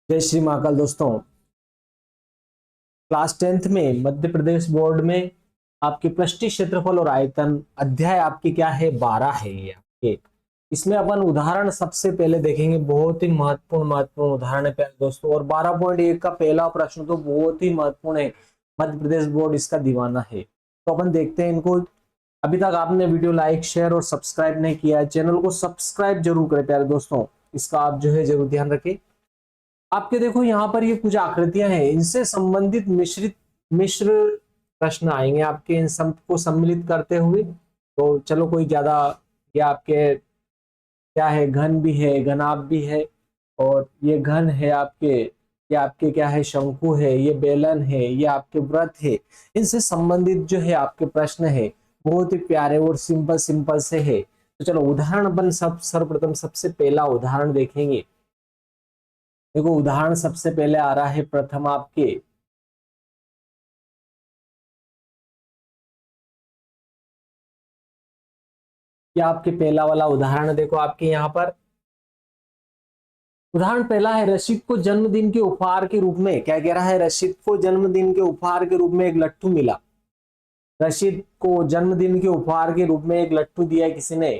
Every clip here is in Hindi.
जय श्री महाकाल दोस्तों। क्लास 10th में मध्य प्रदेश बोर्ड में आपके पृष्ठीय क्षेत्रफल और आयतन अध्याय आपकी क्या है 12 है ये आपके। इसमें अपन उदाहरण सबसे पहले देखेंगे, बहुत ही महत्वपूर्ण उदाहरण है प्यारे दोस्तों। और 12.1 का पहला प्रश्न तो बहुत ही महत्वपूर्ण है, मध्य प्रदेश बोर्ड इसका दीवाना है। तो अपन देखते हैं इनको। अभी तक आपने वीडियो लाइक शेयर और सब्सक्राइब नहीं किया है, चैनल को सब्सक्राइब जरूर करें प्यारे दोस्तों, इसका आप जो है जरूर ध्यान रखें। आपके देखो यहाँ पर ये कुछ आकृतियां हैं, इनसे संबंधित मिश्र प्रश्न आएंगे आपके, इन सब को सम्मिलित करते हुए। तो चलो कोई ज्यादा, ये आपके क्या है, घन भी है, घनाभ भी है, और ये घन है आपके, ये आपके क्या है, शंकु है, ये बेलन है, ये आपके व्रत है। इनसे संबंधित जो है आपके प्रश्न है, बहुत ही प्यारे और सिंपल सिंपल से है। तो चलो उदाहरण अपन सर्वप्रथम सबसे पहला उदाहरण देखेंगे। देखो उदाहरण सबसे पहले आ रहा है प्रथम आपके, क्या आपके पहला वाला उदाहरण देखो आपके यहाँ पर। उदाहरण पहला है, रशीद को जन्मदिन के उपहार के रूप में, क्या कह रहा है, रशीद को जन्मदिन के उपहार के रूप में एक लट्टू मिला। रशीद को जन्मदिन के उपहार के रूप में एक लट्टू दिया किसी ने,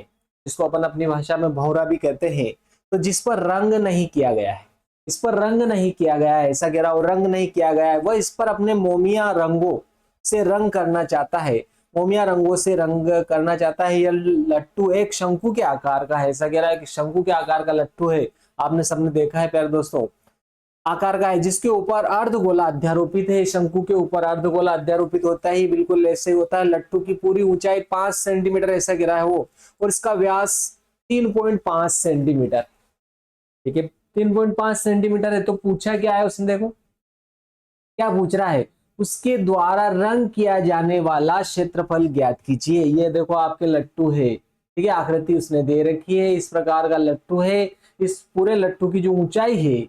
जिसको अपन अपनी भाषा में भौरा भी कहते हैं। तो जिस पर रंग नहीं किया गया है, इस पर रंग नहीं किया गया है, ऐसा कह रहा हूं, रंग नहीं किया गया है। वह इस पर अपने मोमिया रंगों से रंग करना चाहता है, मोमिया रंगों से रंग करना चाहता है। यह लट्टू एक शंकु के आकार का है, ऐसा कह रहा है कि शंकु के आकार का लट्टू है। आपने सबने देखा है प्यारे दोस्तों, आकार का है, जिसके ऊपर अर्धगोला अध्यारोपित है। शंकु के ऊपर अर्धगोला अध्यारोपित होता ही बिल्कुल ऐसे ही होता है। लट्टू की पूरी ऊंचाई 5 सेंटीमीटर ऐसा गिरा है वो, और इसका व्यास 3.5 सेंटीमीटर। ठीक है, 3.5 सेंटीमीटर है। तो पूछा क्या है उसने, देखो क्या पूछ रहा है, उसके द्वारा रंग किया जाने वाला क्षेत्रफल ज्ञात कीजिए। ये देखो आपके लट्टू है, ठीक है, आकृति उसने दे रखी है, इस प्रकार का लट्टू है। इस पूरे लट्टू की जो ऊंचाई है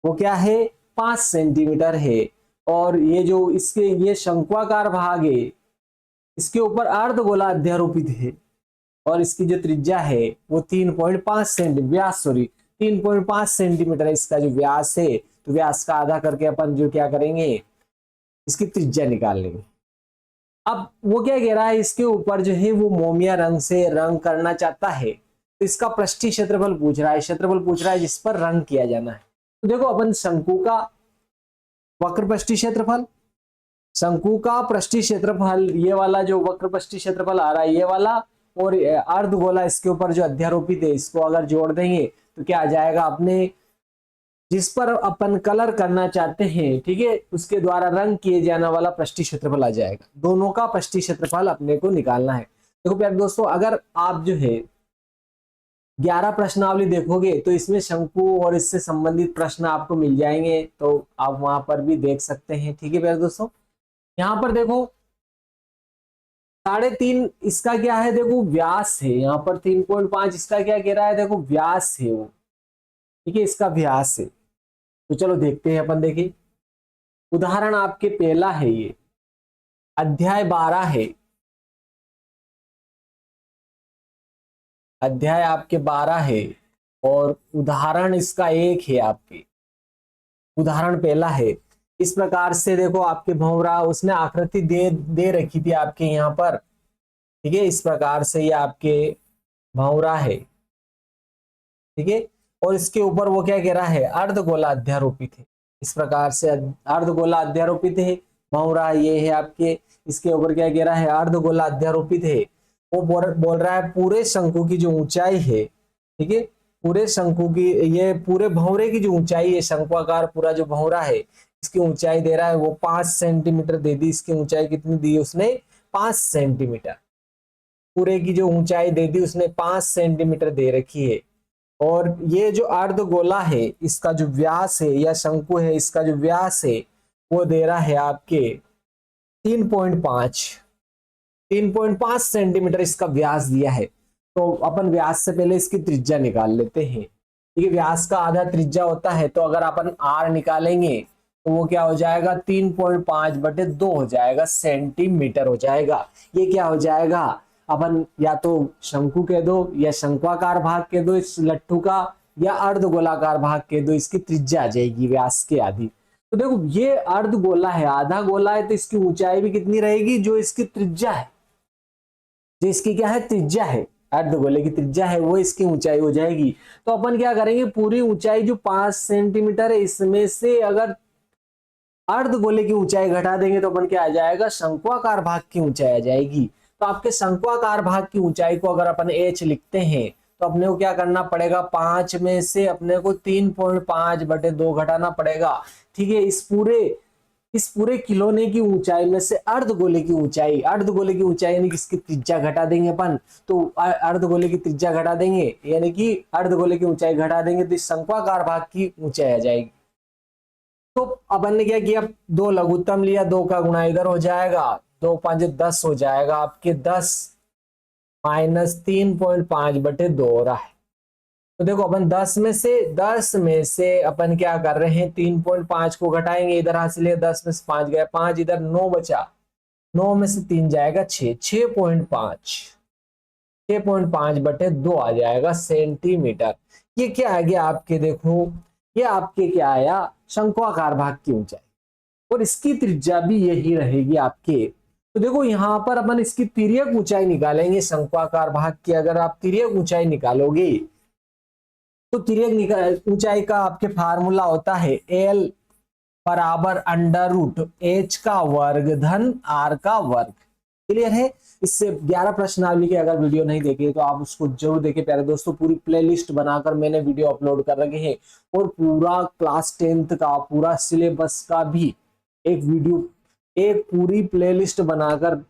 वो क्या है, 5 सेंटीमीटर है। और ये जो इसके ये शंक्वाकार भाग है, इसके ऊपर अर्धगोला अध्यारोपित है, और इसकी जो त्रिज्या है वो 3.5 सेंटीमीटर, व्यास सॉरी 3.5 सेंटीमीटर है इसका जो व्यास है। तो व्यास का आधा करके अपन जो क्या करेंगे, इसकी त्रिज्या निकाल लेंगे। अब वो क्या कह रहा है, इसके ऊपर जो है वो मोमिया रंग से रंग करना चाहता है। तो इसका पृष्ठीय क्षेत्रफल पूछ रहा है, क्षेत्रफल पूछ रहा है जिस पर रंग किया जाना है। तो देखो अपन शंकु का वक्र पृष्ठीय क्षेत्रफल, शंकु का पृष्ठीय क्षेत्रफल, ये वाला जो वक्र पृष्ठीय क्षेत्रफल आ रहा है ये वाला, और अर्धगोला इसके ऊपर जो अध्यारोपित है, इसको अगर जोड़ देंगे तो क्या आ जाएगा, अपने जिस पर अपन कलर करना चाहते हैं, ठीक है, उसके द्वारा रंग किए जाने वाला पृष्ठीय क्षेत्रफल आ जाएगा। दोनों का पृष्ठीय क्षेत्रफल अपने को निकालना है। देखो प्यारे दोस्तों, अगर आप जो है 11 प्रश्नावली देखोगे तो इसमें शंकु और इससे संबंधित प्रश्न आपको मिल जाएंगे, तो आप वहां पर भी देख सकते हैं। ठीक है प्यारे दोस्तों, यहाँ पर देखो 3.5 इसका क्या है, देखो व्यास है, यहाँ पर 3.5 इसका क्या कह रहा है, देखो व्यास है वो, ठीक है, इसका व्यास है। तो चलो देखते हैं अपन, देखिए उदाहरण आपके पहला है, ये अध्याय 12 है, अध्याय आपके 12 है, और उदाहरण इसका 1 है आपके, उदाहरण पहला है। इस प्रकार से देखो आपके भंवरा, उसने आकृति दे रखी थी आपके यहाँ पर, ठीक है, इस प्रकार से ये आपके भंवरा है, ठीक है, और इसके ऊपर वो क्या कह रहा है, अर्धगोला अध्यारोपित है। इस प्रकार से अर्धगोला अध्यारोपित है भंवरा, ये है आपके, इसके ऊपर क्या कह रहा है, अर्धगोला अध्यारोपित है। वो बोल रहा है पूरे शंकु की जो ऊंचाई है, ठीक है, पूरे शंकु की, ये पूरे भंवरे की जो ऊंचाई है, शंक्वाकार पूरा जो भंवरा है, इसकी ऊंचाई दे रहा है वो 5 सेंटीमीटर दे दी। इसकी ऊंचाई कितनी दी उसने, 5 सेंटीमीटर। पूरे की जो ऊंचाई दे दी उसने 5 सेंटीमीटर दे रखी है। और ये जो अर्धगोला है, इसका जो व्यास है, या शंकु है, इसका जो व्यास है वो दे रहा है आपके 3.5 3.5 सेंटीमीटर इसका व्यास दिया है। तो अपन व्यास से पहले इसकी त्रिज्या निकाल लेते हैं। ठीक है, व्यास का आधा त्रिज्या होता है, तो अगर अपन आर निकालेंगे तो वो क्या हो जाएगा, 3.5/2 हो जाएगा, सेंटीमीटर हो जाएगा। ये क्या हो जाएगा, अपन या तो शंकु कह दो या शंक्वाकार भाग कह दो इस लट्टू का, या अर्धगोलाकार भाग कह दो, इसकी त्रिज्या आ जाएगी व्यास के आधी। तो देखो ये अर्धगोला है, आधा गोला है, तो इसकी ऊंचाई भी कितनी रहेगी, जो इसकी त्रिज्या है, जो इसकी क्या है त्रिज्या है, अर्धगोले की त्रिज्या है, वो इसकी ऊंचाई हो जाएगी। तो अपन क्या करेंगे, पूरी ऊंचाई जो 5 सेंटीमीटर है इसमें से अगर अर्धगोले की ऊंचाई घटा देंगे तो अपन क्या आ जाएगा, शंक्वाकार भाग की ऊंचाई आ जाएगी। तो आपके शंक्वाकार भाग की ऊंचाई को अगर अपन h लिखते हैं तो अपने को क्या करना पड़ेगा, 5 में से अपने को 3.5/2 घटाना पड़ेगा। ठीक है, इस पूरे खिलौने की ऊंचाई में से अर्धगोले की ऊंचाई यानी कि इसकी त्रिज्या घटा देंगे अपन, तो अर्धगोले की त्रिज्या घटा देंगे यानी कि अर्धगोले की ऊंचाई घटा देंगे तो इस शंक्वाकार भाग की ऊंचाई आ जाएगी। तो अपन ने क्या किया, 2 लघुत्तम लिया, 2 का गुणा इधर हो जाएगा, 2 5 10 हो जाएगा आपके, 10 माइनस 3.5/2 हो रहा है। तो देखो अपन 10 में से अपन क्या कर रहे हैं, 3.5 को घटाएंगे, इधर हासिल है 10 में से 5 गया, 5 इधर 9 बचा, 9 में से 3 जाएगा 6.5/2 आ जाएगा सेंटीमीटर। ये क्या आ गया आपके, देखो ये आपके क्या आया, शंक्वाकार भाग की ऊंचाई, और इसकी त्रिज्या भी यही रहेगी आपके। तो देखो यहां पर अपन इसकी तिर्यक ऊंचाई निकालेंगे शंक्वाकार भाग की। अगर आप तिर्यक ऊंचाई निकालोगे तो तिर्यक ऊंचाई का आपके फार्मूला होता है एल बराबर अंडर रूट एच का वर्ग धन आर का वर्ग। क्लियर है। इससे 11 प्रश्नावली के अगर वीडियो नहीं देखे तो आप उसको जरूर देखें प्यारे दोस्तों, पूरी प्लेलिस्ट बनाकर मैंने वीडियो अपलोड कर रखे हैं, और पूरा क्लास 10th का पूरा सिलेबस का भी एक वीडियो, एक पूरी प्लेलिस्ट बनाकर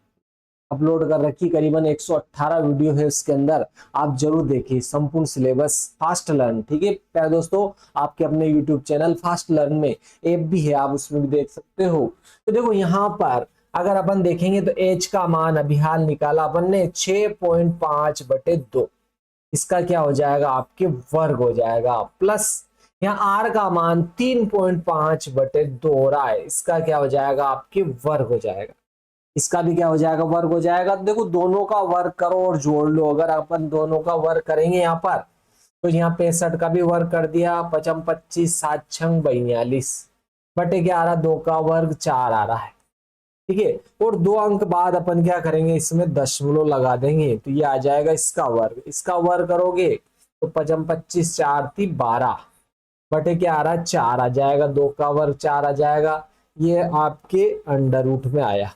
अपलोड कर रखी, करीबन 118 वीडियो है उसके अंदर, आप जरूर देखिए संपूर्ण सिलेबस फास्ट लर्न। ठीक है प्यारे दोस्तों, आपके अपने यूट्यूब चैनल फास्ट लर्न में ऐप भी है, आप उसमें भी देख सकते हो। तो देखो यहाँ पर अगर अपन देखेंगे तो एच का मान अभी हाल निकाला अपन ने 6.5/2, इसका क्या हो जाएगा आपके वर्ग हो जाएगा, प्लस यहाँ आर का मान 3.5/2 हो रहा है, इसका क्या हो जाएगा आपके वर्ग हो जाएगा, इसका भी क्या हो जाएगा वर्ग हो जाएगा। तो देखो दोनों का वर्ग करो और जोड़ लो, अगर अपन दोनों का वर्ग करेंगे यहाँ पर तो यहाँ 65 का भी वर्ग कर दिया, 55 25 7 6 42 बटे क्या आ रहा, 2 का वर्ग 4 आ रहा है। ठीक है, और 2 अंक बाद अपन क्या करेंगे, इसमें दशमलव लगा देंगे तो ये आ जाएगा इसका वर्ग करोगे तो 55 25 4 थी 12 बटे क्या आ रहा है 4 आ जाएगा, 2 का वर्ग 4 आ जाएगा, ये आपके अंडर रूट में आया।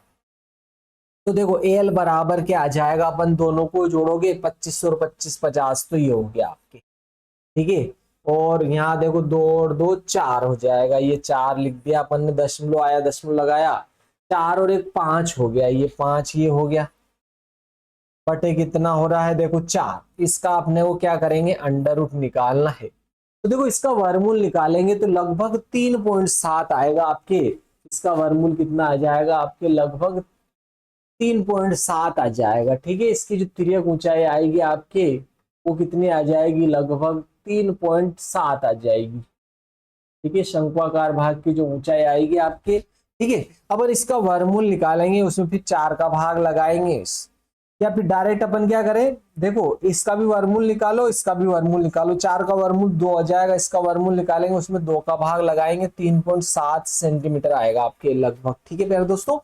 तो देखो एल बराबर क्या आ जाएगा, अपन दोनों को जोड़ोगे 25 और 25 50, तो ये हो गया आपके। ठीक है, और यहाँ देखो 2 और 2 4 हो जाएगा, ये 4 लिख दिया अपन ने, दशमलव आया दशमलव लगाया, 4 और 1 5 हो गया, ये 5 ये हो गया, बटे कितना हो रहा है देखो 4। इसका अपने को क्या करेंगे, अंडर रूट निकालना है। तो देखो इसका वर्गमूल निकालेंगे तो लगभग 3.7 आएगा आपके, इसका वर्गमूल कितना आ जाएगा आपके, लगभग 3.7 आ जाएगा। ठीक है, इसकी जो तिर्यक ऊंचाई आएगी आपके वो कितनी आ जाएगी, लगभग 3.7 आ जाएगी। ठीक है, शंक्वाकार भाग की जो ऊंचाई आएगी आपके। ठीक है, अपन इसका वर्गमूल निकालेंगे, उसमें फिर 4 का भाग लगाएंगे, या फिर डायरेक्ट अपन क्या करें, देखो इसका भी वर्गमूल निकालो, इसका भी वर्गमूल निकालो, 4 का वर्गमूल 2 आ जाएगा, इसका वर्गमूल निकालेंगे, उसमें 2 का भाग लगाएंगे, 3.7 सेंटीमीटर आएगा आपके लगभग। ठीक है प्यारे दोस्तों,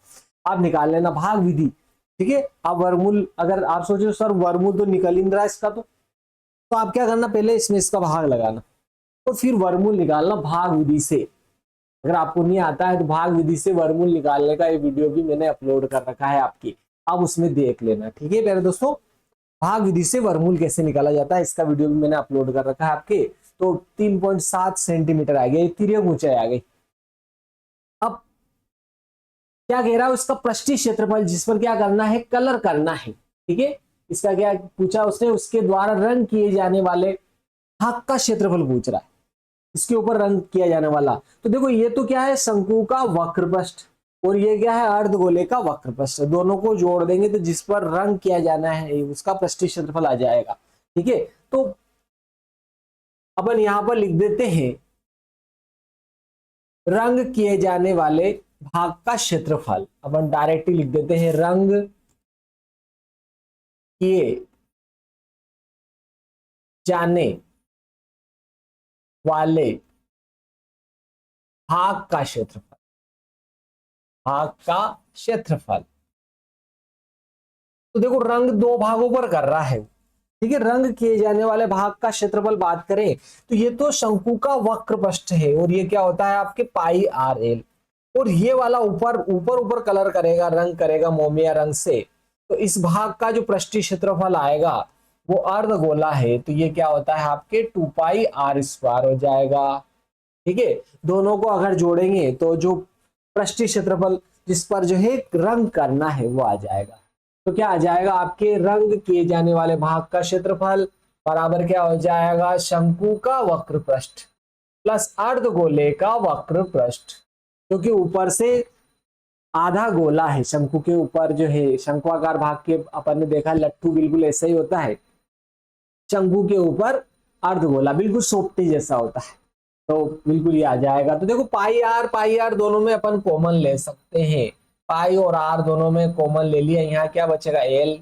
आप निकाल लेना भाग विधि। ठीक है, आप वर्गमूल, अगर आप सोचो सर वर्गमूल तो निकल ही नहीं रहा इसका, तो आप क्या करना, पहले इसमें इसका भाग लगाना तो फिर वर्गमूल निकालना भाग विधि से। अगर आपको नहीं आता है तो भाग विधि से वर्गमूल निकालने का ये वीडियो भी मैंने अपलोड कर रखा है आपकी, आप उसमें देख लेना। ठीक है प्यारे दोस्तों, भाग विधि से वर्गमूल कैसे निकाला जाता है इसका वीडियो भी मैंने अपलोड कर रखा है आपके। तो 3.7 सेंटीमीटर आ गया, तिर्यक ऊंचाई आ गई। अब क्या कह रहा है, उसका पृष्ठीय क्षेत्रफल जिस पर क्या करना है, कलर करना है। ठीक है, इसका क्या पूछा उसने, उसके द्वारा रंग किए जाने वाले भाग का क्षेत्रफल पूछ रहा है, इसके ऊपर रंग किया जाने वाला। तो देखो ये तो क्या है, शंकु का वक्रपृष्ठ, और ये क्या है, अर्धगोले का वक्रपृष्ठ, दोनों को जोड़ देंगे तो जिस पर रंग किया जाना है उसका पृष्ठीय क्षेत्रफल आ जाएगा। ठीक है, तो अपन यहां पर लिख देते हैं रंग किए जाने वाले भाग का क्षेत्रफल, अपन डायरेक्टली लिख देते हैं रंग किए जाने वाले भाग का क्षेत्रफल, भाग का क्षेत्रफल। तो देखो रंग दो भागों पर कर रहा है, ठीक है। रंग किए जाने वाले भाग का क्षेत्रफल बात करें तो ये तो शंकु का वक्र पृष्ठ है, और ये क्या होता है आपके पाई आर एल। और ये वाला ऊपर ऊपर ऊपर कलर करेगा, रंग करेगा मोमिया रंग से, तो इस भाग का जो पृष्ठीय क्षेत्रफल आएगा वो अर्धगोला है, तो ये क्या होता है आपके 2πr² हो जाएगा, ठीक है। दोनों को अगर जोड़ेंगे तो जो पृष्ठीय क्षेत्रफल जिस पर जो है रंग करना है वो आ जाएगा। तो क्या आ जाएगा आपके रंग किए जाने वाले भाग का क्षेत्रफल बराबर क्या हो जाएगा, शंकु का वक्र पृष्ठ प्लस अर्धगोले का वक्र पृष्ठ, क्योंकि ऊपर से आधा गोला है शंकु के ऊपर जो है, शंक्वाकार भाग के अपन ने देखा लट्टू बिल्कुल ऐसा ही होता है, शंकु के ऊपर अर्धगोला बिल्कुल सोपटी जैसा होता है, तो बिल्कुल ये आ जाएगा। तो देखो पाई आर दोनों में अपन कॉमन ले सकते हैं, पाई और आर दोनों में कॉमन ले लिया, यहाँ क्या बचेगा एल,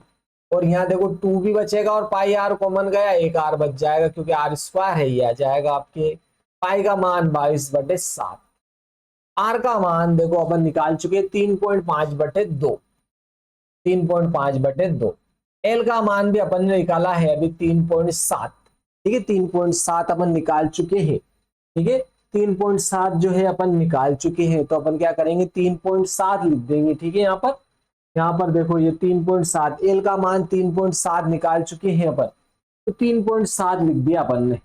और यहाँ देखो 2 भी बचेगा और पाई आर कॉमन गया, एक आर बच जाएगा क्योंकि r² है, ये आ जाएगा आपके पाई का मान 22/7, आर का मान देखो अपन निकाल चुके 3.5/2, 3.5/2, एल का मान भी अपन ने निकाला है अभी 3.7, ठीक है। 3.7 अपन निकाल चुके हैं, ठीक है। 3.7 जो है अपन निकाल चुके हैं, तो अपन क्या करेंगे 3.7 लिख देंगे, ठीक है। यहाँ पर देखो ये 3.7, एल का मान 3.7 निकाल चुके हैं अपन, तो 3.7 लिख दिया अपन ने।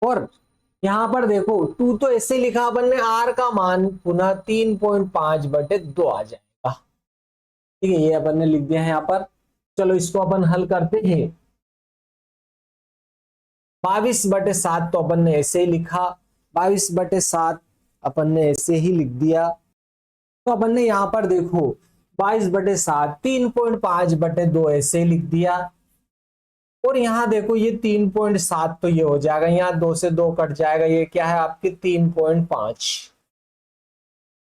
और यहाँ पर देखो 2 तो ऐसे लिखा अपन ने, आर का मान पुनः 3.5/2 आ जाएगा, ठीक है। ये अपन ने लिख दिया है यहाँ पर। चलो इसको अपन हल करते हैं। 22/7 तो अपन ने ऐसे ही लिखा, 22/7 अपन ने ऐसे ही लिख दिया। तो अपन ने यहाँ पर देखो 22/7 3.5/2 ऐसे ही लिख दिया, और यहाँ देखो ये 3.7 तो ये हो जाएगा, यहाँ 2 से 2 कट जाएगा, ये क्या है आपके 3.5।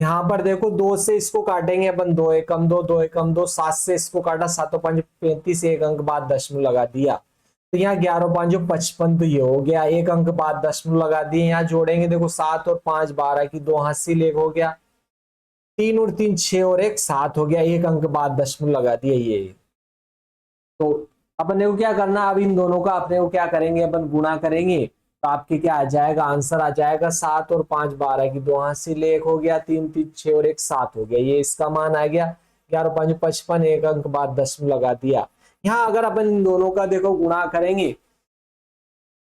यहाँ पर देखो 2 से इसको काटेंगे अपन, 2 एकम 2, 2 एकम 2, 7 से इसको काटा, 7 5 35, एक अंक बाद दशमलव लगा दिया, तो यहाँ 11 5 55, तो ये हो गया, एक अंक बाद दशमलव लगा दिए। यहाँ जोड़ेंगे देखो 7 और 5 12 की 2 हासिल, एक हो गया, 3 और 3 6 और 1 7 हो गया, एक अंक बाद दशमलव लगा दिया ये। तो अपन को क्या करना, अब इन दोनों का अपने को क्या करेंगे, अपन गुणा करेंगे, तो आपके क्या आ जाएगा, आंसर आ जाएगा 7 और 5 12 की 2 हासिल, एक हो गया, 3 3 6 और 1 7 हो गया, ये इसका मान आ गया। 11 5 55, एक अंक बाद दशमलव लगा दिया। यहाँ अगर अपन इन दोनों का देखो गुणा करेंगे,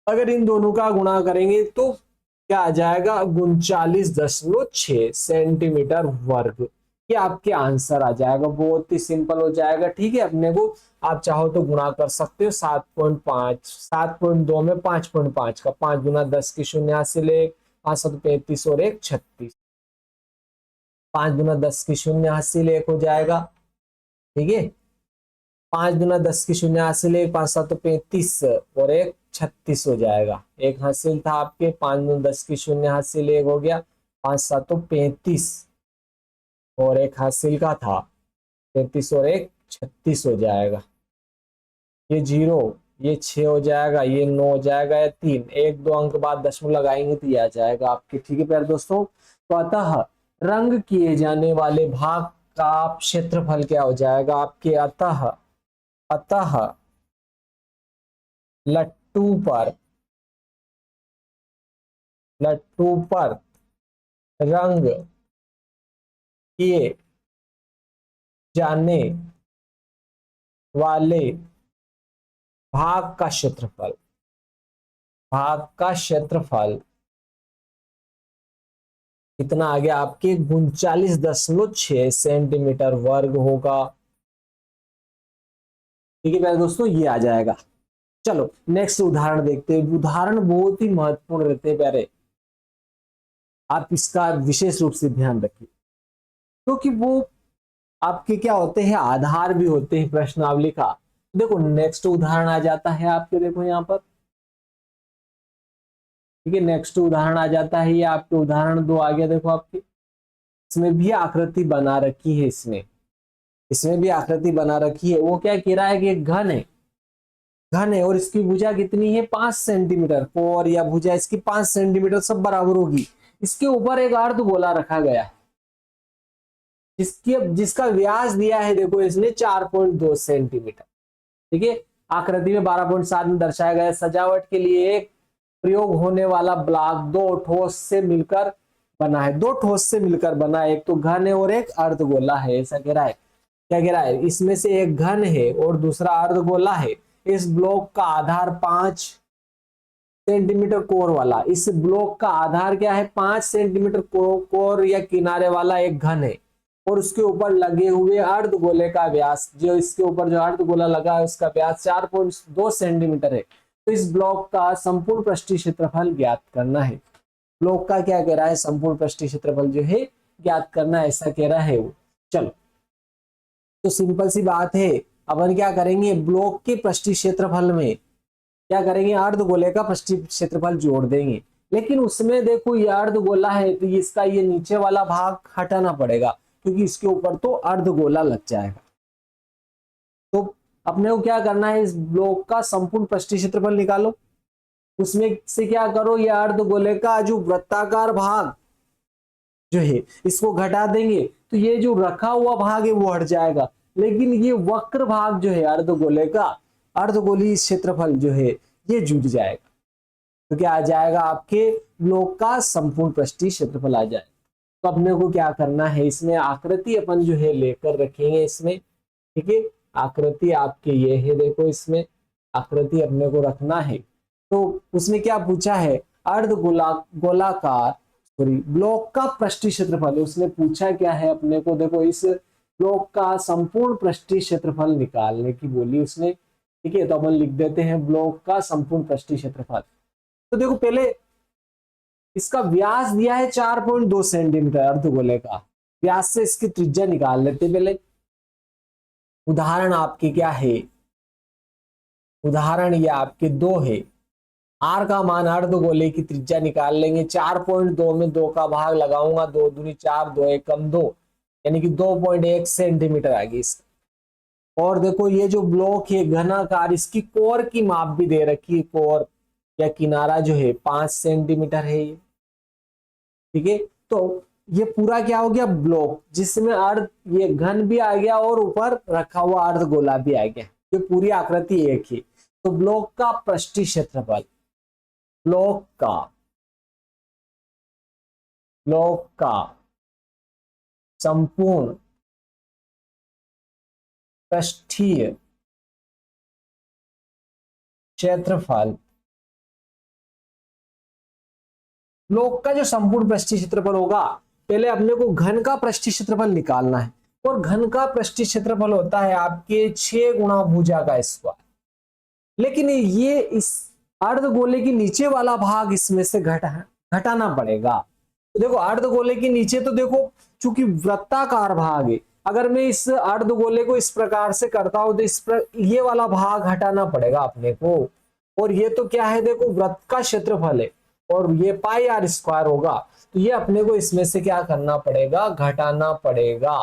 अगर इन दोनों का गुणा करेंगे तो क्या आ जाएगा 39.6 सेंटीमीटर वर्ग, ये आपके आंसर आ जाएगा, बहुत ही सिंपल हो जाएगा, ठीक है। अपने को आप चाहो तो गुणा कर सकते हो, 7.5 7.2 में 5.5 का 5 गुना 10 की 0 हासिल 1, 5 7 35 और 1 36, 5 गुना 10 की 0 हासिल 1 हो जाएगा, ठीक है। 5 गुना 10 की 0 हासिल 1, 5 7 35 और 1 36 हो जाएगा, एक हासिल था आपके, 5 गुना 10 की 0 हासिल 1 हो गया, 5 7 35 और एक हासिल का था 33 और 1 36 हो जाएगा, ये 0, ये 6 हो जाएगा, ये 9 हो जाएगा, या 3 1 2 अंक बाद दशमलव लगाएंगे तो ये आ जाएगा आपके, ठीक है प्यारे दोस्तों। तो अतः रंग किए जाने वाले भाग का क्षेत्रफल क्या हो जाएगा आपके, अतः अतः लट्टू पर रंग किए जाने वाले भाग का क्षेत्रफल, भाग का क्षेत्रफल कितना आ गया आपके 39.6 सेंटीमीटर वर्ग होगा, ठीक है प्यारे दोस्तों, ये आ जाएगा। चलो नेक्स्ट उदाहरण देखते हैं। उदाहरण बहुत ही महत्वपूर्ण रहते हैं प्यारे, आप इसका विशेष रूप से ध्यान रखिए, क्योंकि वो आपके क्या होते हैं, आधार भी होते हैं प्रश्नावली का। देखो नेक्स्ट उदाहरण आ जाता है आपके, देखो यहाँ पर, ठीक है। नेक्स्ट उदाहरण आ जाता है, ये आपके उदाहरण 2 आ गया, देखो आपके, इसमें भी आकृति बना रखी है, इसमें भी आकृति बना रखी है। वो क्या कह रहा है कि एक घन है, घन है और इसकी भुजा कितनी है 5 सेंटीमीटर, कोर या भुजा इसकी 5 सेंटीमीटर सब बराबर होगी। इसके ऊपर एक अर्धगोला रखा गया है जिसका व्यास दिया है देखो इसने 4.2 सेंटीमीटर। ठीक है, आकृति में 12.7 में दर्शाया गया सजावट के लिए एक प्रयोग होने वाला ब्लॉक दो ठोस से मिलकर बना है। दो ठोस से मिलकर बना है, एक तो घन है और एक अर्धगोला है। ऐसा कह रहा है, क्या कह रहा है, इसमें से एक घन है और दूसरा अर्धगोला है। इस ब्लॉक का आधार 5 सेंटीमीटर कोर वाला, इस ब्लॉक का आधार क्या है 5 सेंटीमीटर कोर या किनारे वाला एक घन है और उसके ऊपर लगे हुए अर्धगोले का व्यास, जो इसके ऊपर जो अर्धगोला लगा है उसका व्यास 4.2 सेंटीमीटर है। तो इस ब्लॉक का संपूर्ण पृष्ठीय क्षेत्रफल ज्ञात करना है। ब्लॉक का क्या कह रहा है, संपूर्ण पृष्ठीय क्षेत्रफल जो है ज्ञात करना, ऐसा कह रहा है वो। चलो तो सिंपल सी बात है, अपन क्या करेंगे, ब्लॉक के पृष्ठीय क्षेत्रफल में क्या करेंगे, अर्धगोले का पृष्ठीय क्षेत्रफल जोड़ देंगे। लेकिन उसमें देखो ये अर्धगोला है तो इसका ये नीचे वाला भाग हटाना पड़ेगा क्योंकि इसके ऊपर तो अर्धगोला लग जाएगा। तो अपने को क्या करना है, इस ब्लॉक का संपूर्ण पृष्ठीय क्षेत्रफल निकालो। उसमें से क्या करो, ये अर्धगोले का जो वृत्ताकार भाग जो है इसको घटा देंगे तो ये जो रखा हुआ भाग है वो हट जाएगा। लेकिन ये वक्र भाग जो है अर्धगोले का, अर्धगोलीय क्षेत्रफल जो है ये जुड़ जाएगा। तो क्या आ जाएगा, आपके ब्लॉक का संपूर्ण पृष्ठीय क्षेत्रफल आ जाएगा। तो अपने को क्या करना है, इसमें आकृति अपन जो है लेकर रखेंगे इसमें। ठीक है, आकृति आपके ये है, देखो इसमें आकृति अपने को रखना है। तो उसने क्या पूछा है, गोलाकार सॉरी ब्लॉक का पृष्ठीय क्षेत्रफल उसने पूछा क्या है अपने को, देखो इस ब्लॉक का संपूर्ण पृष्ठीय क्षेत्रफल निकालने की बोली उसने। ठीक है, तो अपन लिख देते हैं ब्लॉक का संपूर्ण पृष्ठीय क्षेत्रफल। तो देखो पहले इसका व्यास दिया है 4.2 सेंटीमीटर अर्धगोले का, व्यास से इसकी त्रिज्या निकाल लेते हैं पहले। उदाहरण आपके क्या है, उदाहरण ये आपके 2 है। आर का मान अर्धगोले की त्रिज्या निकाल लेंगे, 4.2 में 2 का भाग लगाऊंगा, 2 दूनी 4, 2 एकम 2, यानी कि 2.1 सेंटीमीटर आ गई इसकी। और देखो ये जो ब्लॉक है घनाकार, इसकी कोर की माप भी दे रखी है, कोर या किनारा जो है 5 सेंटीमीटर है ये। ठीक है, तो ये पूरा क्या हो गया ब्लॉक, जिसमें अर्ध ये घन भी आ गया और ऊपर रखा हुआ अर्धगोला भी आ गया। ये पूरी आकृति एक ही। तो ब्लॉक का पृष्ठीय क्षेत्रफल, ब्लॉक का संपूर्ण पृष्ठीय क्षेत्रफल, ब्लॉक का जो संपूर्ण पृष्ठीय क्षेत्रफल होगा, पहले अपने को घन का पृष्ठीय क्षेत्रफल निकालना है। और घन का पृष्ठीय क्षेत्रफल होता है आपके 6 गुणा भुजा का स्क्वायर। लेकिन ये इस अर्धगोले के नीचे वाला भाग इसमें से घटाना पड़ेगा। तो देखो अर्धगोले के नीचे तो देखो चूंकि वृत्ताकार भाग है, अगर मैं इस अर्धगोले को इस प्रकार से करता हूं तो ये वाला भाग हटाना पड़ेगा अपने को। और ये तो क्या है, देखो वृत्त का क्षेत्रफल है और ये पाई आर स्क्वायर होगा, तो ये अपने को इसमें से क्या करना पड़ेगा, घटाना पड़ेगा।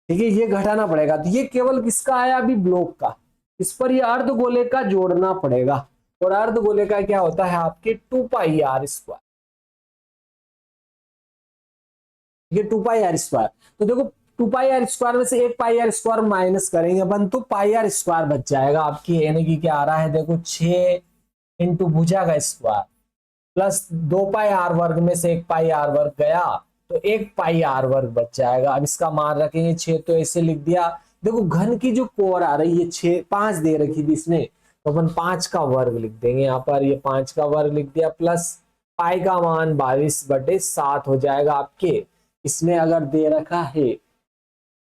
ठीक है, ये घटाना पड़ेगा। तो ये केवल किसका आया अभी, ब्लॉक का। इस पर ये अर्धगोले का जोड़ना पड़ेगा और अर्धगोले का क्या होता है आपके 2 पाई आर स्क्वायर। ये 2 पाई आर स्क्वायर, तो देखो 2 पाई आर स्क्वायर में से 1 पाई आर स्क्वायर माइनस करेंगे अपन तो पाई आर स्क्वायर बच जाएगा आपकी, यानी कि क्या आ रहा है, देखो 6 इंटू भुजा का स्क्वायर प्लस 2 पाई आर वर्ग में से 1 पाई आर वर्ग गया तो 1 पाई आर वर्ग बच जाएगा। अब इसका मान रखेंगे 6, तो ऐसे लिख दिया। देखो घन की जो कोर आ रही है 6, 5 दे रखी थी इसने, तो अपन 5 का वर्ग लिख देंगे यहाँ पर, ये 5 का वर्ग लिख दिया प्लस पाई का मान 22/7 हो जाएगा आपके। इसमें अगर दे रखा है,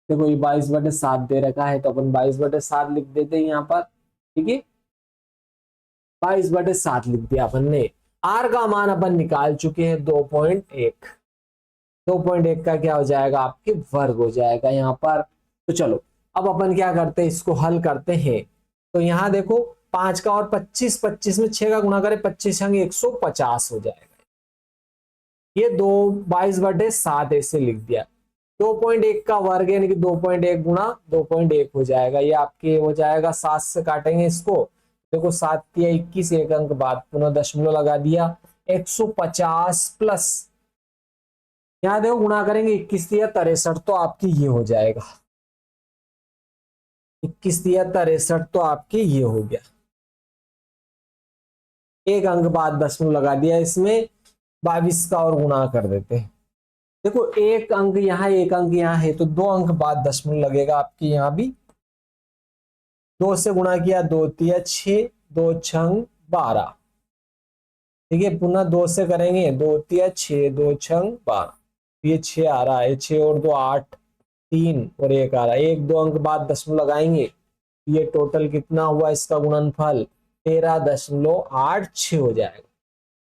देखो ये 22/7 दे रखा है तो अपन 22/7 लिख देते हैं यहाँ पर। ठीक है, 22/7 लिख दिया अपन ने। आर का मान अपन निकाल चुके हैं 2.1, 2.1 का क्या हो जाएगा आपके वर्ग हो जाएगा यहाँ पर। तो चलो अब अपन क्या करते हैं, इसको हल करते हैं। तो यहाँ देखो 5 का और 25, 25 में 6 का गुणा करें, 25 अंग 150 हो जाएगा। ये 22/7 ऐसे लिख दिया। 2.1 का वर्ग यानी कि 2.1 गुणा 2.1 हो जाएगा। ये आपके हो जाएगा 7 से काटेंगे इसको, देखो 7 या 21, एक अंक बाद पुनः दशमलव लगा दिया। 150 प्लस यहाँ देखो गुणा करेंगे 21 या 63, तो आपकी ये हो जाएगा 21 या 63, तो आपके ये हो गया। एक अंक बाद दशमलव लगा दिया इसमें, 22 का और गुणा कर देते हैं। देखो एक अंक यहाँ एक अंक यहाँ है, तो 2 अंक बाद दशमलव लगेगा आपके यहाँ भी। 2 से गुणा किया, 2 तिया 6, 2 छंग 12, ठीक है। पुनः 2 से करेंगे, 2 तिया 6, 2 छंग 12, ये 6 आ रहा है, 6 और 2 8, 3 और 1 आ रहा है। 1 2 अंक बाद दशमलव लगाएंगे, ये टोटल कितना हुआ इसका गुणनफल 13.86 हो जाएगा,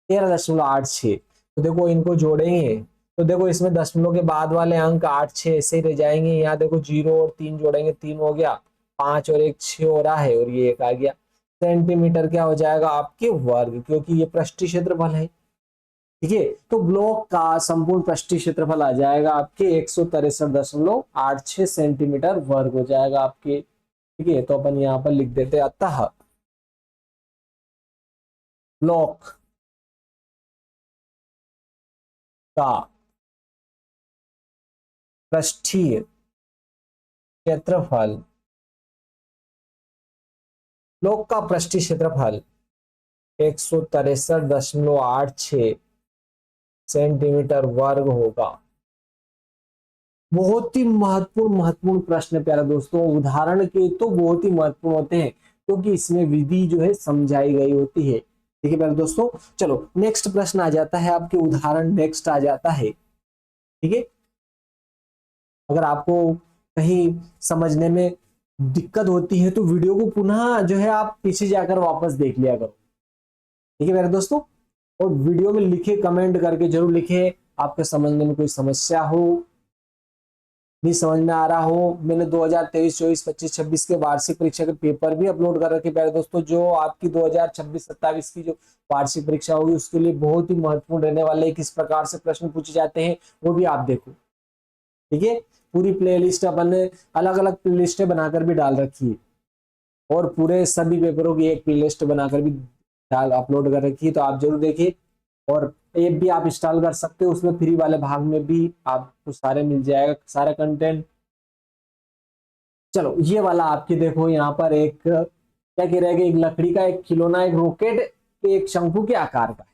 13.86। तो देखो इनको जोड़ेंगे तो देखो इसमें दशमलव के बाद वाले अंक 8 6 ऐसे ही रह जाएंगे। यहाँ देखो 0 और 3 जोड़ेंगे, 3 हो गया, 5 और 1 6 हो रहा है, और ये 1 आ गया। सेंटीमीटर क्या हो जाएगा आपके वर्ग, क्योंकि ये पृष्ठीय क्षेत्रफल है, ठीक है। तो ब्लॉक का संपूर्ण पृष्ठीय क्षेत्रफल आ जाएगा आपके 163.86 सेंटीमीटर वर्ग हो जाएगा आपके, ठीक है। तो अपन यहाँ पर लिख देते हैं, अतः ब्लॉक का पृष्ठीय क्षेत्रफल, ब्लॉक का पृष्ठीय क्षेत्रफल 163.86 सेंटीमीटर वर्ग होगा। बहुत ही महत्वपूर्ण प्रश्न प्यारे दोस्तों। उदाहरण के तो बहुत ही महत्वपूर्ण होते हैं, क्योंकि इसमें विधि जो है समझाई गई होती है, ठीक है प्यारे दोस्तों। चलो नेक्स्ट प्रश्न आ जाता है आपके, उदाहरण नेक्स्ट आ जाता है, ठीक है। अगर आपको कहीं समझने में दिक्कत होती है तो वीडियो को पुनः जो है आप पीछे जाकर वापस देख लिया करो, ठीक है मेरे दोस्तों। और वीडियो में लिखे, कमेंट करके जरूर लिखे आपके समझने में कोई समस्या हो, नहीं समझ में आ रहा हो। मैंने 2023 24 25 26 के वार्षिक परीक्षा के पेपर भी अपलोड कर रखे प्यारे दोस्तों। जो आपकी 2026 27 की जो वार्षिक परीक्षा होगी उसके लिए बहुत ही महत्वपूर्ण रहने वाले, किस प्रकार से प्रश्न पूछे जाते हैं वो भी आप देखो, ठीक है। पूरी प्लेलिस्ट अपन ने अलग अलग प्लेलिस्टें बनाकर भी डाल रखी है, और पूरे सभी पेपरों की एक प्लेलिस्ट बनाकर भी डाल अपलोड कर रखी है, तो आप जरूर देखिए। और ऐप भी आप इंस्टॉल कर सकते हो, उसमें फ्री वाले भाग में भी आपको सारे मिल जाएगा, सारा कंटेंट। चलो ये वाला आपके देखो यहाँ पर एक क्या कह रहे हैं कि एक लकड़ी का एक खिलौना, एक रॉकेट के एक शंकु के आकार का है,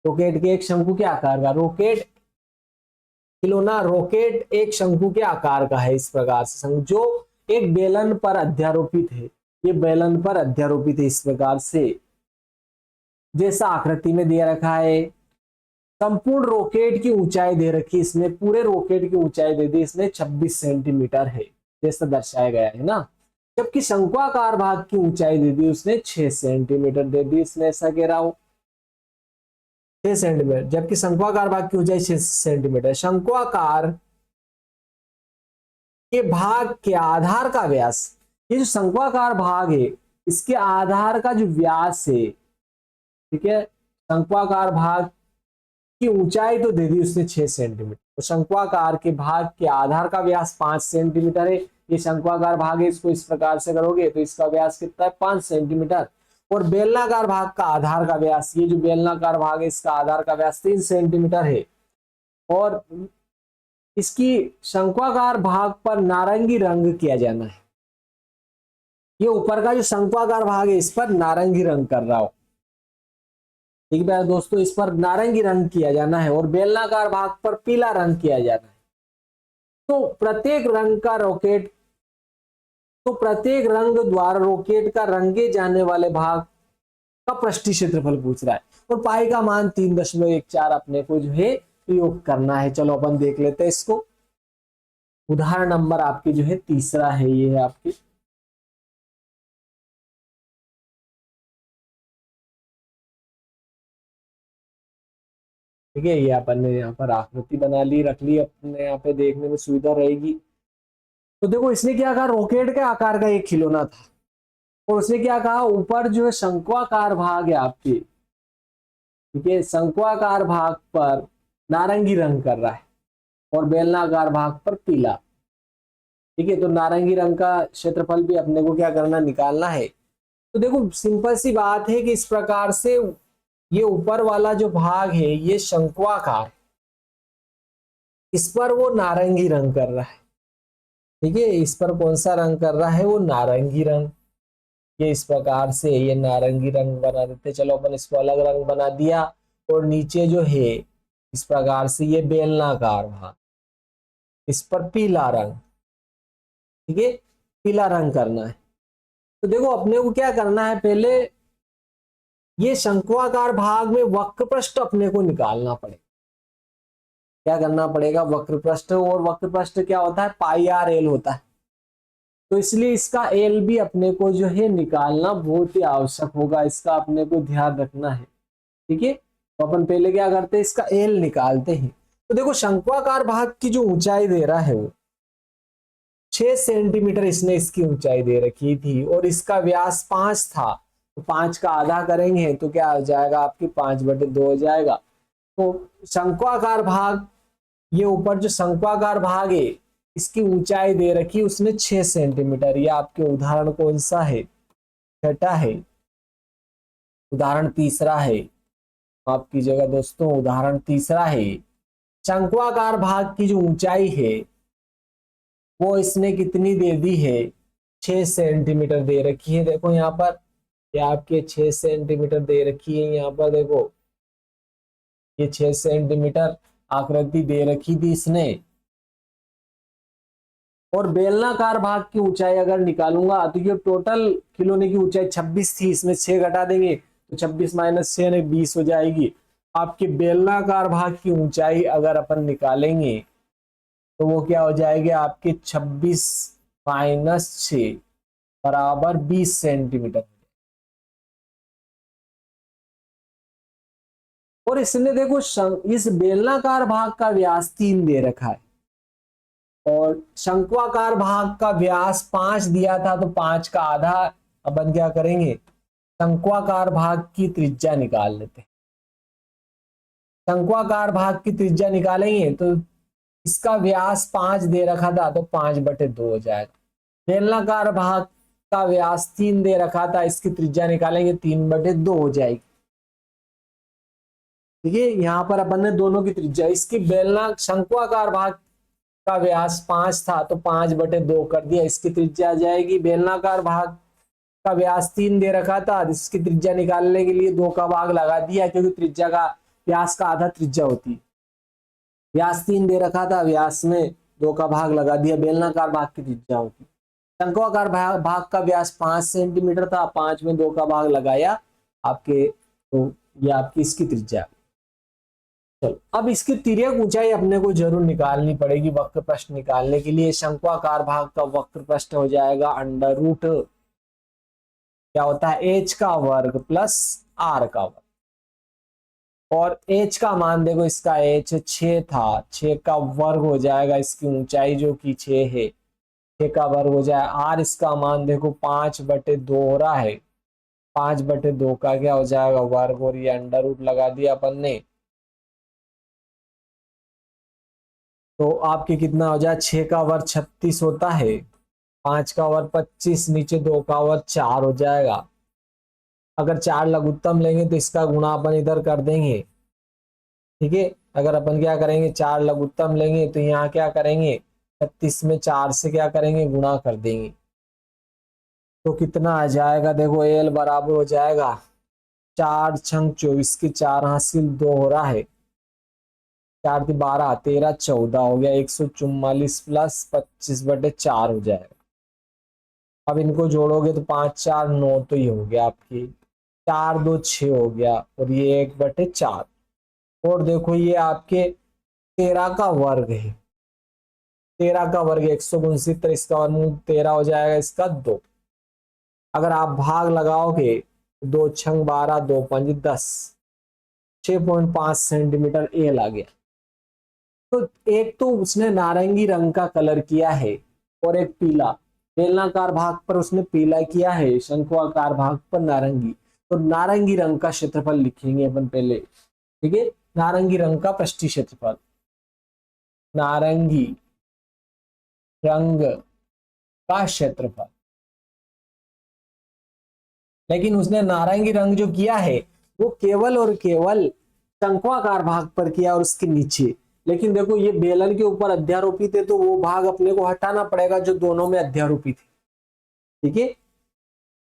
रॉकेट के एक शंकु के आकार का रॉकेट खिलौना, रॉकेट एक शंकु के आकार का है, इस प्रकार से शंकु जो एक बेलन पर अध्यारोपित है, ये बेलन पर अध्यारोपित है इस प्रकार से, जैसा आकृति में दिया रखा है। संपूर्ण रॉकेट की ऊंचाई दे रखी है इसमें, पूरे रॉकेट की ऊंचाई दे दी इसने 26 सेंटीमीटर है, जैसा दर्शाया गया है ना। जबकि शंक्वाकार भाग की ऊंचाई दे दी उसने 6 सेंटीमीटर दे दी इसने, ऐसा कह रहा हूं 6 सेंटीमीटर, जबकि शंक्वाकार भाग की ऊंचाई 6 सेंटीमीटर। शंक्वाकार के भाग के आधार का व्यास, ये जो शंक्वाकार भाग है इसके आधार का जो व्यास है, ठीक है। शंक्वाकार भाग की ऊंचाई तो दे दी उसने 6 सेंटीमीटर, तो शंक्वाकार के भाग के आधार का व्यास 5 सेंटीमीटर है। ये शंक्वाकार भाग है, इसको इस प्रकार से करोगे तो इसका व्यास कितना है 5 सेंटीमीटर। और बेलनाकार भाग का आधार का व्यास, ये जो बेलनाकार भाग है इसका आधार का व्यास 3 सेंटीमीटर है। और इसकी शंक्वाकार भाग पर नारंगी रंग किया जाना है, ये ऊपर का जो शंक्वाकार भाग है इस पर नारंगी रंग कर रहा हो, ठीक है दोस्तों, इस पर नारंगी रंग किया जाना है, और बेलनाकार भाग पर पीला रंग किया जाना है। तो प्रत्येक रंग का रॉकेट, तो प्रत्येक रंग द्वारा रॉकेट का रंगे जाने वाले भाग का पृष्ठीय क्षेत्रफल पूछ रहा है, और पाई का मान 3.14 अपने को जो है प्रयोग करना है। चलो अपन देख लेते हैं इसको। उदाहरण नंबर आपके जो है तीसरा है, ये है आपके, ठीक है। ये अपन ने यहाँ पर आकृति बना ली, रख ली, अपने यहाँ पे देखने में सुविधा रहेगी। तो देखो इसने क्या कहा, रॉकेट के आकार का एक खिलौना था, और उसने क्या कहा ऊपर जो है शंक्वाकार भाग है आपके, ठीक है, शंक्वाकार भाग पर नारंगी रंग कर रहा है, और बेलनाकार भाग पर पीला। ठीक है, तो नारंगी रंग का क्षेत्रफल भी अपने को क्या करना, निकालना है। तो देखो सिंपल सी बात है कि इस प्रकार से ये ऊपर वाला जो भाग है ये शंक्वाकार, इस पर वो नारंगी रंग कर रहा है। ठीक है, इस पर कौन सा रंग कर रहा है, वो नारंगी रंग। ये इस प्रकार से ये नारंगी रंग बना देते, चलो अपन इसको अलग रंग बना दिया। और नीचे जो है इस प्रकार से ये बेलनाकार भाग, इस पर पीला रंग। ठीक है, पीला रंग करना है। तो देखो अपने को क्या करना है, पहले ये शंक्वाकार भाग में वक्र पृष्ठ अपने को निकालना पड़ेगा। क्या करना पड़ेगा, वक्र पृष्ठ। और वक्र पृष्ठ क्या होता है, पाई आर एल होता है। तो इसलिए इसका एल भी अपने को जो है निकालना बहुत ही आवश्यक होगा, इसका अपने को ध्यान रखना है। ठीक है, तो अपन पहले क्या करते हैं, इसका एल निकालते हैं। तो देखो शंक्वाकार भाग की जो ऊंचाई दे रहा है वो 6 सेंटीमीटर इसने इसकी ऊंचाई दे रखी थी, और इसका व्यास 5 था। तो 5 का आधा करेंगे तो क्या हो जाएगा, आपकी 5/2 हो जाएगा। तो शंक्वाकार भाग, ये ऊपर जो शंक्वाकार भाग है इसकी ऊंचाई दे रखी उसने 6 सेंटीमीटर। ये आपके उदाहरण कौन सा है, छठा है, उदाहरण तीसरा है। आपकी जगह दोस्तों उदाहरण तीसरा है। शंक्वाकार भाग की जो ऊंचाई है वो इसने कितनी दे दी है, 6 सेंटीमीटर दे रखी है। देखो यहाँ पर ये आपके 6 सेंटीमीटर दे रखी है। यहाँ पर देखो ये 6 सेंटीमीटर आकृति दे रखी थी इसने। और बेलनाकार भाग की ऊंचाई अगर निकालूंगा तो ये टोटल खिलौने की ऊंचाई 26 थी, इसमें 6 घटा देंगे तो 26 - 6 20 हो जाएगी। आपके बेलनाकार भाग की ऊंचाई अगर अपन निकालेंगे तो वो क्या हो जाएगी, आपके 26 - 6 बराबर 20 सेंटीमीटर। और इसने देखो इस बेलनाकार भाग का व्यास 3 दे रखा है और शंक्वाकार भाग का व्यास 5 दिया था, तो 5 का आधा अपन क्या करेंगे, शंक्वाकार भाग की त्रिज्या निकाल लेते हैं। शंक्वाकार भाग की त्रिज्या निकालेंगे तो इसका व्यास 5 दे रखा था, तो 5/2 हो जाएगा। बेलनाकार भाग का व्यास 3 दे रखा था, इसकी त्रिज्या निकालेंगे 3/2 हो जाएगी। ठीक है, यहाँ पर अपन ने दोनों की त्रिज्या, इसकी बेलना शंक्वाकार भाग का व्यास 5 था तो 5/2 कर दिया, इसकी त्रिज्या आ जाएगी। बेलनाकार भाग का व्यास 3 दे रखा था, इसकी त्रिज्या निकालने के लिए 2 का भाग लगा दिया, क्योंकि त्रिज्या का व्यास का आधा त्रिज्या होती है। व्यास 3 दे रखा था, व्यास में 2 का भाग लगा दिया, बेलनाकार भाग की त्रिज्या होती। शंक्वाकार भाग का व्यास 5 सेंटीमीटर था, 5 में 2 का भाग लगाया आपके, तो ये आपकी इसकी त्रिज्या। चलो अब इसकी तिर्यक ऊंचाई अपने को जरूर निकालनी पड़ेगी वक्र पृष्ठ निकालने के लिए। शंक्वाकार भाग का वक्र पृष्ठ हो जाएगा √ क्या होता है, h का वर्ग प्लस r का वर्ग। और h का मान देखो, इसका h 6 था, 6 का वर्ग हो जाएगा इसकी ऊंचाई जो कि 6 है, 6 का वर्ग हो जाए। r इसका मान देखो 5/2 हो रहा है, 5/2 का क्या हो जाएगा, वर्ग। और ये √ लगा दिया अपन ने, तो आपके कितना हो जाए, 6 का वर्ग 36 होता है, 5 का वर्ग 25, नीचे 2 का वर्ग 4 हो जाएगा। अगर 4 लघुत्तम लेंगे तो इसका गुणा अपन इधर कर देंगे। ठीक है, अगर अपन क्या करेंगे, 4 लघुत्तम लेंगे तो यहाँ क्या करेंगे, 36 में 4 से क्या करेंगे, गुणा कर देंगे। तो कितना आ जाएगा, देखो एल बराबर हो जाएगा 4 छंग 24 की 4 हासिल 2 हो रहा है, 4 × 12 13 14 हो गया, 144 प्लस 25/4 हो जाएगा। अब इनको जोड़ोगे तो 5 4 9, तो ये हो गया आपकी 4 2 6 हो गया, और ये 1/4। और देखो ये आपके 13 का वर्ग है, 13 का वर्ग 169, इसका वर्गमूल 13 हो जाएगा, इसका 2। अगर आप भाग लगाओगे 2 छंग 12 2 5 10, 6.5 सेंटीमीटर एल आ गया। तो एक तो उसने नारंगी रंग का कलर किया है और एक पीला, बेलनाकार भाग पर उसने पीला किया है, शंक्वाकार भाग पर नारंगी। तो नारंगी रंग का क्षेत्रफल लिखेंगे अपन पहले। ठीक है, नारंगी रंग का पृष्ठीय क्षेत्रफल। नारंगी रंग का क्षेत्रफल, लेकिन उसने नारंगी रंग जो किया है वो केवल और केवल शंक्वाकार भाग पर किया और उसके नीचे। लेकिन देखो ये बेलन के ऊपर अध्यारोपित है तो वो भाग अपने को हटाना पड़ेगा जो दोनों में अध्यारोपित है। ठीक है,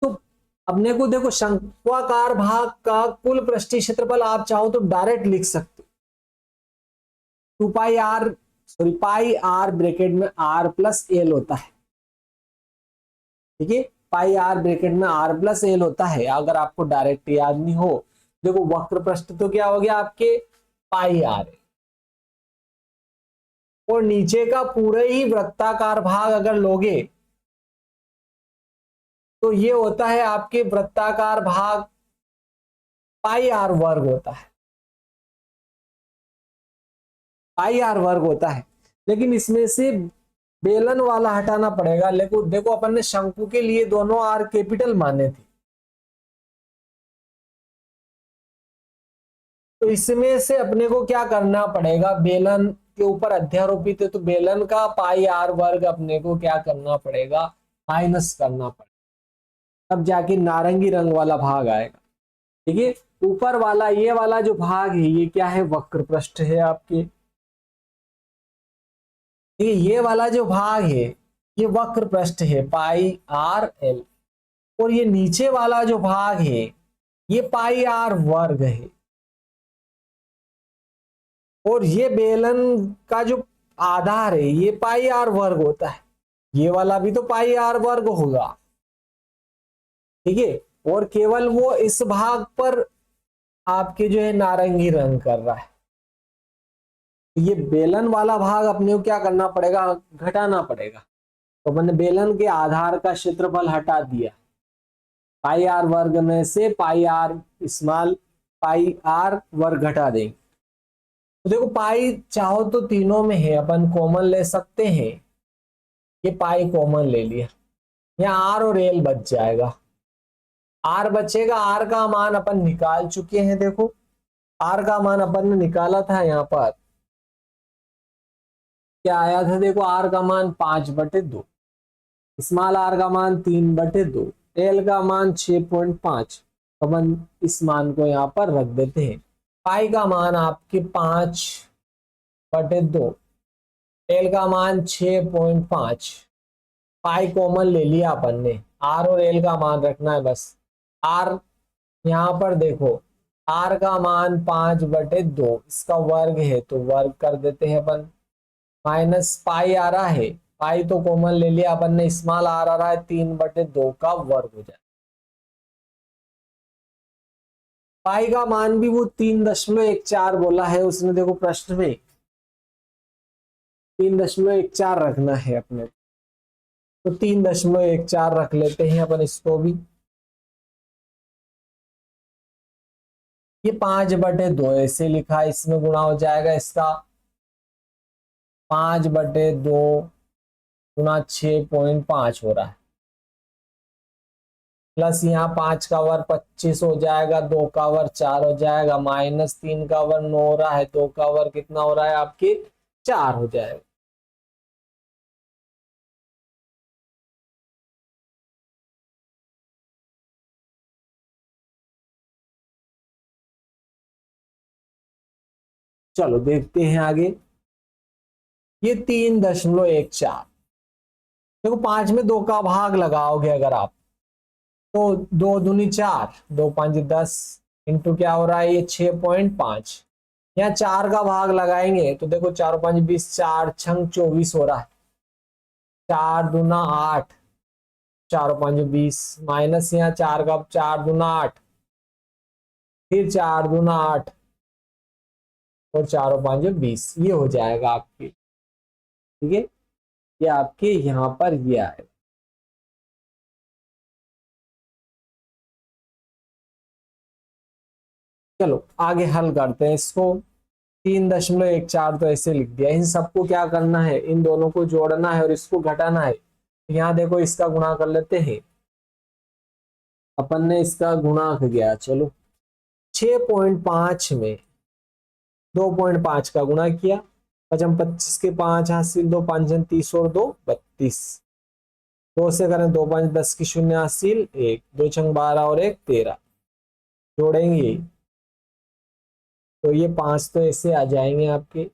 तो अपने को देखो शंक्वाकार भाग का कुल पृष्ठीय क्षेत्रफल आप चाहो तो डायरेक्ट लिख सकते हो, पाई आर ब्रैकेट में आर प्लस एल होता है। ठीक है, पाई आर ब्रैकेट में आर प्लस एल होता है। अगर आपको डायरेक्ट याद नहीं हो, देखो वक्र पृष्ठ तो क्या हो गया आपके पाई आर है, और नीचे का पूरे ही वृत्ताकार भाग अगर लोगे तो ये होता है आपके वृत्ताकार भाग पाई आर वर्ग होता है, पाई आर वर्ग होता है। लेकिन इसमें से बेलन वाला हटाना पड़ेगा। लेकिन देखो अपन ने शंकु के लिए दोनों आर कैपिटल माने थे, तो इसमें से अपने को क्या करना पड़ेगा, बेलन के ऊपर अध्यारोपित है तो बेलन का पाई आर वर्ग अपने को क्या करना पड़ेगा, माइनस करना पड़ेगा, तब जाके नारंगी रंग वाला भाग आएगा। ठीक है, ऊपर वाला ये वाला जो भाग है ये क्या है, वक्र पृष्ठ है आपके। ठीक है, ये वाला जो भाग है ये वक्र पृष्ठ है पाई आर एल, और ये नीचे वाला जो भाग है ये पाई आर वर्ग है, और ये बेलन का जो आधार है ये पाई आर वर्ग होता है, ये वाला भी तो पाई आर वर्ग होगा। ठीक है, और केवल वो इस भाग पर आपके जो है नारंगी रंग कर रहा है, ये बेलन वाला भाग अपने को क्या करना पड़ेगा, घटाना पड़ेगा। तो मैंने बेलन के आधार का क्षेत्रफल हटा दिया, पाई आर वर्ग में से पाई आर स्मॉल पाई आर वर्ग घटा देंगे। तो देखो पाई चाहो तो तीनों में है, अपन कॉमन ले सकते हैं, ये पाई कॉमन ले लिया, यहाँ आर और एल बच जाएगा। आर बचेगा, आर का मान अपन निकाल चुके हैं। देखो आर का मान अपन ने निकाला था, यहाँ पर क्या आया था, देखो आर का मान 5/2, स्मॉल आर का मान 3/2, एल का मान 6.5। अपन इस मान को यहाँ पर रख देते हैं। पाई का मान आपके 5/2, एल का मान 6.5, पाई कॉमन ले लिया अपन ने, आर और एल का मान रखना है बस। आर यहाँ पर देखो आर का मान 5/2, इसका वर्ग है तो वर्ग कर देते हैं अपन, माइनस पाई आ रहा है, पाई तो कॉमन ले लिया अपन ने, स्मॉल आर आ रहा है 3/2 का वर्ग हो जाए। पाई का मान भी वो 3.14 बोला है उसने, देखो प्रश्न में 3.14 रखना है अपने, तो 3.14 रख लेते हैं अपन इसको भी। ये 5/2 ऐसे लिखा, इसमें गुणा हो जाएगा इसका 5/2 गुणा 6.5 हो रहा है, प्लस यहाँ 5 का वर्ग 25 हो जाएगा, 2 का वर्ग 4 हो जाएगा, माइनस 3 का वर्ग 9 हो रहा है, 2 का वर्ग कितना हो रहा है आपके 4 हो जाएगा। चलो देखते हैं आगे, ये 3.14, देखो 5 में 2 का भाग लगाओगे अगर आप, तो 2 दूनी 4, 2 5 10, इंटू क्या हो रहा है ये 6.5, यहाँ 4 का भाग लगाएंगे तो देखो 4 5 20, 4 छंग 24 हो रहा है, 4 दूना 8, 4 5 20, माइनस यहाँ 4 का 4 दूना 8, फिर 4 दूना 8 और 4 5 20, ये हो जाएगा आपके। ठीक है, ये आपके यहाँ पर ये आएगा। चलो आगे हल करते हैं इसको। 3.14 तो ऐसे लिख दिया, इन सबको क्या करना है, इन दोनों को जोड़ना है और इसको घटाना है। यहाँ देखो इसका गुणा कर लेते हैं, अपन ने इसका गुणा किया, चलो 6.5 में 2.5 का गुणा किया, पचम 25 के 5 हासिल, 2 5 30 और 2 32। 2 से करें 2 5 10 की 0 हासिल 1, 2 छंग 12 और 1 13। जोड़ेंगे तो ये 5 तो ऐसे आ जाएंगे आपके,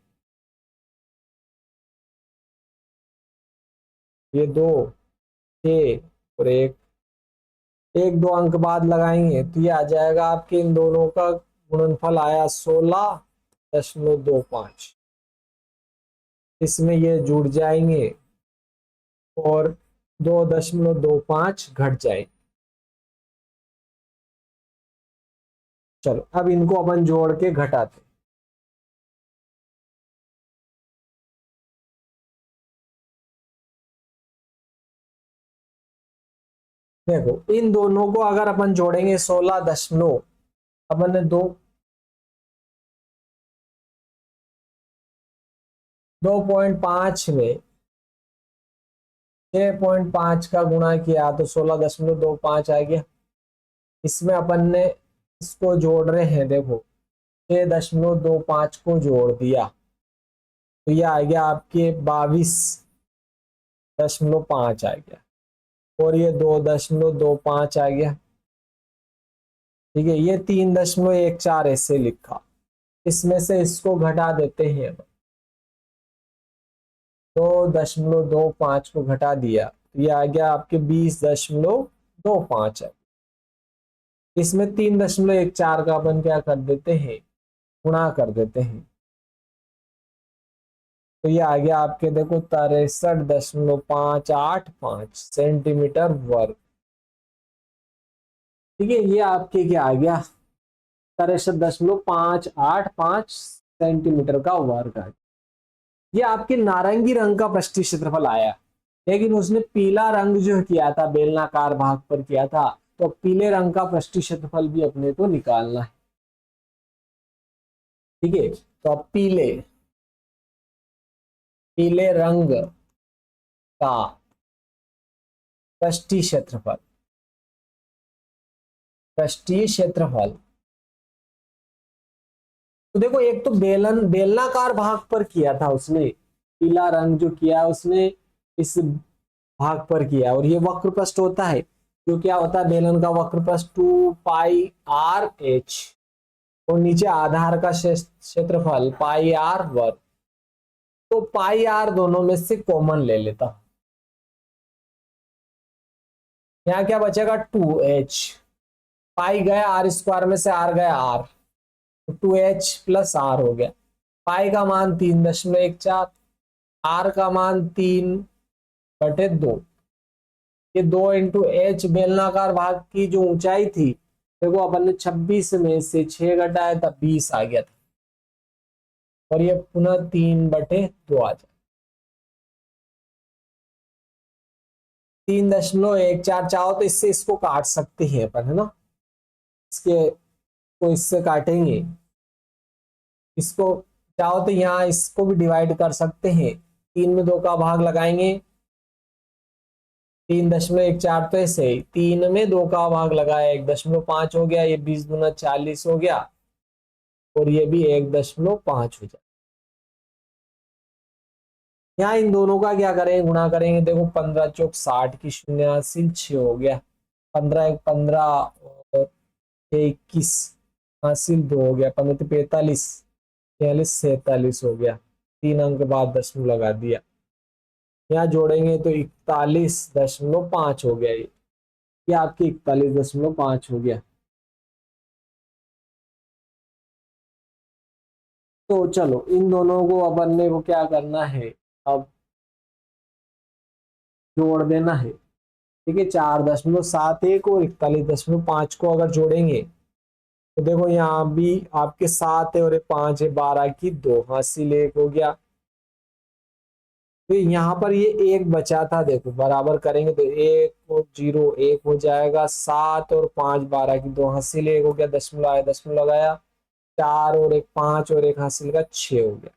ये 2 6 और 1, 1 2 अंक बाद लगाएंगे तो ये आ जाएगा आपके, इन दोनों का गुणनफल आया 16.25। इसमें ये जुड़ जाएंगे और 2.25 घट जाए। चलो अब इनको अपन जोड़ के घटाते। देखो इन दोनों को अगर अपन जोड़ेंगे 16 अपन ने 2.5 में 6.5 का गुणा किया तो 16.25 आ गया। इसमें अपन ने इसको जोड़ रहे हैं, देखो 6.25 को जोड़ दिया तो ये आ गया आपके 22.5 आ गया, और ये 2.25 आ गया। ठीक है, ये 3.14 ऐसे लिखा। इसमें से इसको घटा देते हैं, 2.25 को घटा दिया तो ये आ गया आपके 20.25 है। इसमें 3.14 का अपन क्या कर देते हैं, गुणा कर देते हैं तो ये आ गया आपके, देखो 63.585 सेंटीमीटर वर्ग। ठीक है, ये आपके क्या आ गया, 63.585 सेंटीमीटर का वर्ग है। ये आपके नारंगी रंग का पृष्ठीय क्षेत्रफल आया, लेकिन उसने पीला रंग जो किया था बेलनाकार भाग पर किया था, तो पीले रंग का पृष्ठीय क्षेत्रफल भी अपने को निकालना है। ठीक है, तो अब पीले पीले रंग का पृष्ठीय क्षेत्रफल, पृष्ठीय क्षेत्रफल, तो देखो एक तो बेलनाकार भाग पर किया था उसने, पीला रंग जो किया उसने इस भाग पर किया, और ये वक्र पृष्ठ होता है, जो क्या होता है बेलन का वक्र पृष्ठ 2πr/h, और नीचे आधार का क्षेत्रफल πr वर्ग। तो πr दोनों में से कॉमन ले लेता हूं, यहाँ क्या बचेगा 2h, पाई गया आर स्क्वायर में से आर गया आर, तो 2h प्लस आर हो गया। पाई का मान 3.14, आर का मान 3/2। ये 2 इंटू एच बेलनाकार भाग की जो ऊंचाई थी, देखो अपन ने 26 में से 6 घटाया था 20 आ गया था, और ये पुनः 3/2 आ जाए। 3.14 चाहो तो इससे इसको काट सकते हैं अपन, है ना, इसके को इससे काटेंगे, इसको चाहो तो यहाँ इसको भी डिवाइड कर सकते हैं, 3 में 2 का भाग लगाएंगे, 3.14 तो ऐसे ही 3 में 2 का भाग लगाया 1.5 हो गया, ये 20 दूना 40 हो गया, और ये भी 1.5 हो जाए। यहाँ इन दोनों का क्या करेंगे, गुणा करेंगे, देखो 15 चौक 60 की 0 हासिल 6 हो गया, 15 1 15 और 21 हासिल 2 हो गया, 15 45 46 47 हो गया, 3 अंक बाद दशमलव लगा दिया। यहाँ जोड़ेंगे तो 41.5 हो गया, ये आपकी 41.5 हो गया। तो चलो इन दोनों को अपन ने वो क्या करना है, अब जोड़ देना है। ठीक है, 4.71 और 41.5 को अगर जोड़ेंगे तो देखो यहाँ भी आपके 7 है और 5 है, 12 की 2 हासिल 1 हो गया। तो यहाँ पर ये 1 बचा था, देखो बराबर करेंगे तो 1 और 0 1 हो जाएगा, 7 और 5 12 की 2 हासिल 1 हो गया, दशमलव आया दशमलव लगाया, 4 और 1 5 और 1 हासिल का 6 हो गया,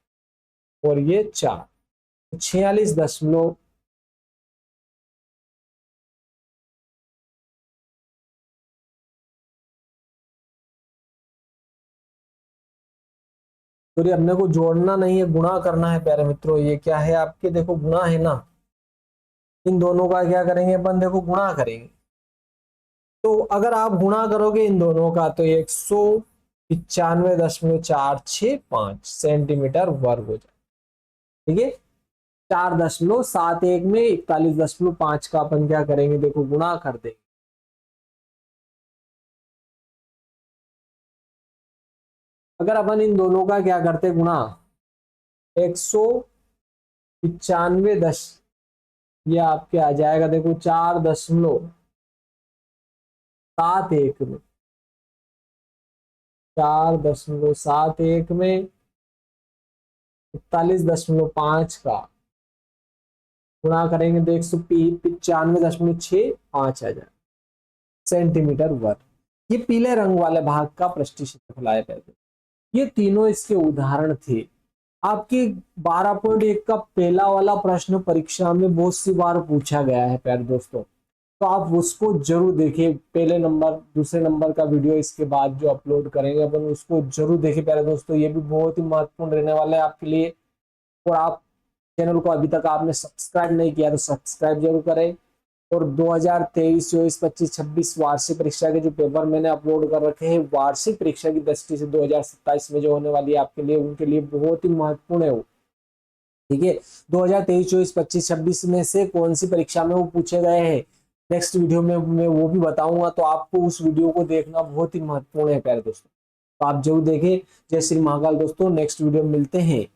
और ये 4 46 तो ये अपने को जोड़ना नहीं है, गुणा करना है प्यारे मित्रों। ये क्या है आपके, देखो गुणा है ना, इन दोनों का क्या करेंगे अपन, देखो गुणा करेंगे। तो अगर आप गुणा करोगे इन दोनों का तो 195.465 सेंटीमीटर वर्ग हो जाए। ठीक है, 4.71 में 41.5 का अपन क्या करेंगे, देखो गुणा कर देंगे। अगर अपन इन दोनों का क्या करते गुणा, 195, ये आपके आ जाएगा देखो 4.71 में, 4.71 में 41.5 का गुणा करेंगे तो 195.65 आ जाए सेंटीमीटर वर्ग। ये पीले रंग वाले भाग का पृष्ठीय क्षेत्रफल आया पहले। ये तीनों इसके उदाहरण थे। आपके 12.1 का पहला वाला प्रश्न परीक्षा में बहुत सी बार पूछा गया है प्यारे दोस्तों, तो आप उसको जरूर देखिए। पहले नंबर दूसरे नंबर का वीडियो इसके बाद जो अपलोड करेंगे अपन, उसको जरूर देखिए प्यारे दोस्तों। ये भी बहुत ही महत्वपूर्ण रहने वाला है आपके लिए। और आप चैनल को अभी तक आपने सब्सक्राइब नहीं किया तो सब्सक्राइब जरूर करें। और 2023, 24, 25, 26 वार्षिक परीक्षा के जो पेपर मैंने अपलोड कर रखे हैं वार्षिक परीक्षा की दृष्टि से 2027 में जो होने वाली है आपके लिए, उनके लिए बहुत ही महत्वपूर्ण है वो। ठीक है, 2023, 24, 25, 26 में से कौन सी परीक्षा में वो पूछे गए हैं, नेक्स्ट वीडियो में मैं वो भी बताऊंगा। तो आपको उस वीडियो को देखना बहुत ही महत्वपूर्ण है प्यारे दोस्तों, तो आप जरूर देखें। जय श्री महाकाल दोस्तों, नेक्स्ट वीडियो में मिलते हैं।